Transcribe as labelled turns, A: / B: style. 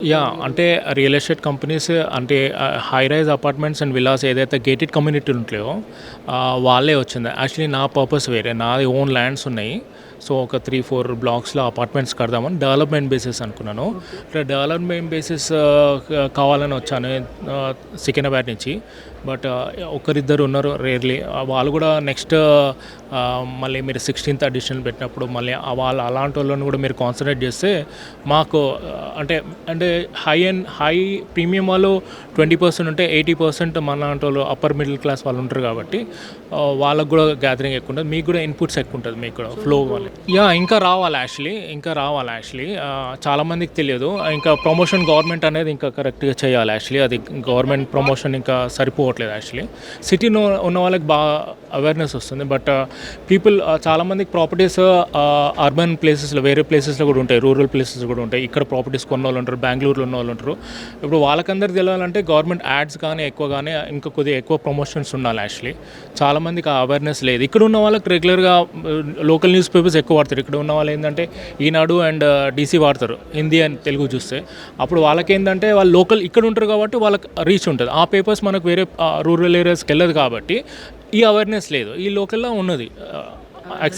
A: అంటే real estate companies అంటే high rise apartments and villas ఏదైతే గేటెడ్ కమ్యూనిటీలు ఉంటాయో వాళ్ళే వచ్చింది. యాక్చువల్లీ నా పర్పస్ వేరే, నాది ఓన్ ల్యాండ్స్ ఉన్నాయి. సో ఒక 3-4 బ్లాక్స్లో అపార్ట్మెంట్స్ కడదామని డెవలప్మెంట్ బేసిస్ అనుకున్నాను. ఇట్లా డెవలప్మెంట్ బేసిస్ కావాలని వచ్చాను సికింద్రాబాద్ నుంచి. బట్ ఒకరిద్దరు ఉన్నారు రేర్లీ, వాళ్ళు కూడా నెక్స్ట్ మళ్ళీ మీరు 16th ఎడిషన్ పెట్టినప్పుడు మళ్ళీ వాళ్ళు అలాంటి వాళ్ళని కూడా మీరు కాన్సన్ట్రేట్ చేస్తే మాకు అంటే అంటే హై ప్రీమియం వాళ్ళు 20% ఉంటే 80% మన లాంటి వాళ్ళు అప్పర్ మిడిల్ క్లాస్ వాళ్ళు ఉంటారు కాబట్టి వాళ్ళకు కూడా గ్యాదరింగ్ ఎక్కువ ఉంటుంది, మీకు కూడా ఇన్పుట్స్ ఎక్కువ ఉంటుంది, మీకు కూడా ఫ్లో వాళ్ళు. ఇంకా రావాలి యాక్చువల్లీ చాలామందికి తెలియదు. ఇంకా ప్రమోషన్ గవర్నమెంట్ అనేది ఇంకా కరెక్ట్గా చేయాలి యాక్చువల్లీ. అది గవర్నమెంట్ ప్రమోషన్ ఇంకా సరిపోవట్లేదు యాక్చువల్లీ. సిటీలో ఉన్న వాళ్ళకి బాగా అవేర్నెస్ వస్తుంది. బట్ పీపుల్ చాలామందికి ప్రాపర్టీస్ అర్బన్ ప్లేసెస్లో వేరే ప్లేసెస్లో కూడా ఉంటాయి, రూరల్ ప్లేసెస్ కూడా ఉంటాయి. ఇక్కడ ప్రాపర్టీస్ కొన్న వాళ్ళు ఉంటారు, బెంగళూరులో ఉన్న వాళ్ళు ఉంటారు. ఇప్పుడు వాళ్ళకందరూ తెలియాలంటే గవర్నమెంట్ యాడ్స్ కానీ ఎక్కువగానే ఇంకా కొద్దిగా ఎక్కువ ప్రమోషన్స్ ఉండాలి యాక్చువల్లీ. చాలామందికి ఆ అవేర్నెస్ లేదు. ఇక్కడ ఉన్న వాళ్ళకి రెగ్యులర్గా లోకల్ న్యూస్ పేపర్స్ ఎక్కువ వాడతారు. ఇక్కడ ఉన్న వాళ్ళు ఏంటంటే ఈనాడు అండ్ డీసీ వాడతారు, హిందీ అండ్ తెలుగు చూస్తే. అప్పుడు వాళ్ళకి ఏంటంటే వాళ్ళు లోకల్ ఇక్కడ ఉంటారు కాబట్టి వాళ్ళకి రీచ్ ఉంటుంది. ఆ పేపర్స్ మనకు వేరే రూరల్ ఏరియాస్కి వెళ్ళదు కాబట్టి ఈ అవేర్నెస్ లేదు. ఈ లోకల్లో ఉన్నది యాక్సెప్ట్